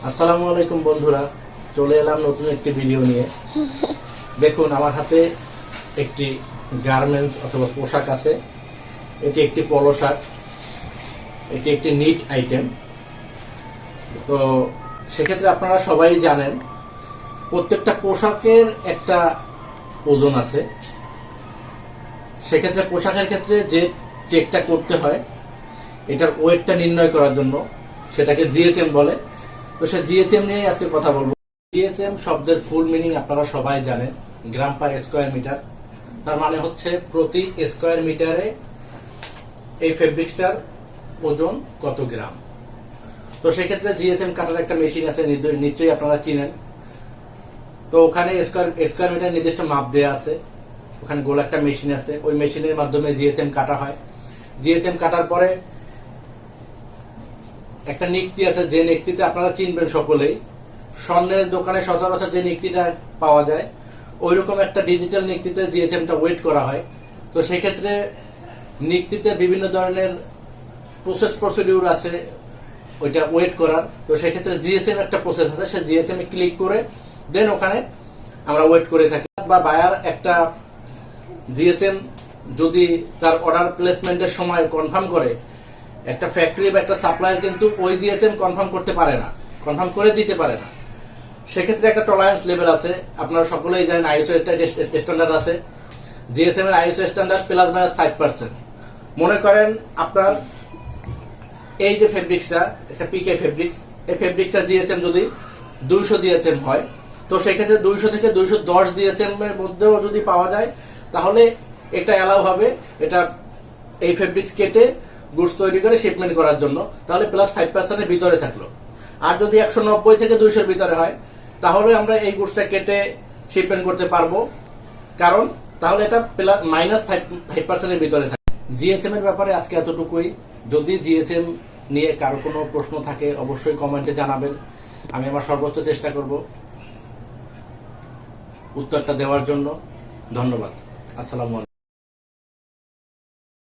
আসসালামু আলাইকুম বন্ধুরা, চলে এলাম নতুন একটি ভিডিও নিয়ে। দেখুন, আমার হাতে একটি গার্মেন্টস অথবা পোশাক আছে। এটি একটি পলো শার্ট, এটি একটি নিট আইটেম। তো সেক্ষেত্রে আপনারা সবাই জানেন প্রত্যেকটা পোশাকের একটা ওজন আছে। সেক্ষেত্রে পোশাকের ক্ষেত্রে যে চেকটা করতে হয় এটার ওয়েটটা নির্ণয় করার জন্য, সেটাকে জিএচএম বলে। তো সে জিএচএম নিয়ে আজকে কথা বলবো। জিএচএম শব্দের ফুল মিনিং আপনারা সবাই জানেন, গ্রাম পার স্কোয়ার মিটার। তার মানে হচ্ছে প্রতি স্কোয়ার মিটারে এই ফেব্রিক্সটার ওজন কত গ্রাম। তো সেক্ষেত্রে জিএচএম কাটার একটা মেশিন আছে, নিশ্চয়ই আপনারা চিনেন। তো ওখানে স্কোয়ার মিটার নির্দিষ্ট মাপ দেওয়া আছে, ওখানে গোল একটা মেশিন আছে, ওই মেশিনের মাধ্যমে জিএচএম কাটা হয়। জিএচএম কাটার পরে একটা নিক্তি আছে, যে নিক্তিতে আপনারা চিনবেন সকলেই, স্বর্ণের দোকানে সচরাচর যে নিক্তিটা পাওয়া যায় ওই রকম একটা ডিজিটাল নিক্তিতে জিএচএমটা ওয়েট করা হয়। তো সেক্ষেত্রে নিক্তিতে বিভিন্ন ধরনের প্রসিডিউর আছে ওইটা ওয়েট করার। তো সেক্ষেত্রে জিএচএম একটা প্রসেস আছে, সে জিএচএম এ ক্লিক করে দেন ওখানে আমরা ওয়েট করে থাকি। বা বায়ার একটা জিএচএম যদি তার অর্ডার প্লেসমেন্টের সময় কনফার্ম করে, একটা ফ্যাক্টরি বা একটা সাপ্লায়ার কিন্তু ওই জিএচএম কনফার্ম করতে পারে না, কনফার্ম করে দিতে পারে না। সেক্ষেত্রে একটা টলারেন্স লেভেল আছে, আপনারা সকলেই জানেন আইএসও স্ট্যান্ডার্ড আছে। জিএসএম এর আইএসও স্ট্যান্ডার্ড +-5%। মনে করেন আপনার এই যে ফেব্রিক্সটা, একটা পিকে ফেব্রিক্স, এই ফেব্রিক্সটা জিএসএম যদি 200 জিএসএম হয়, তো সেক্ষেত্রে 200 থেকে 210 জিএসএম এর মধ্যেও যদি পাওয়া যায় তাহলে এটা অ্যালাউ হবে, এটা এই ফেব্রিক্স কেটে গুডস তৈরি করে শিপমেন্ট করার জন্য। তাহলে +5% এর ভিতরে থাকলো। আর যদি 190 থেকে 200 ভিতরে হয় তাহলে আমরা এই গুডসটা কেটে শিপমেন্ট করতে পারবো, কারণ তাহলে এটা -5% এর ভিতরে থাকে। জিএচএম এর ব্যাপারে আজকে এতটুকুই। যদি জিএচএম নিয়ে কারো কোনো প্রশ্ন থাকে অবশ্যই কমেন্টে জানাবেন, আমি আমার সর্বোচ্চ চেষ্টা করব উত্তরটা দেওয়ার জন্য। ধন্যবাদ। আসসালামু আলাইকুম।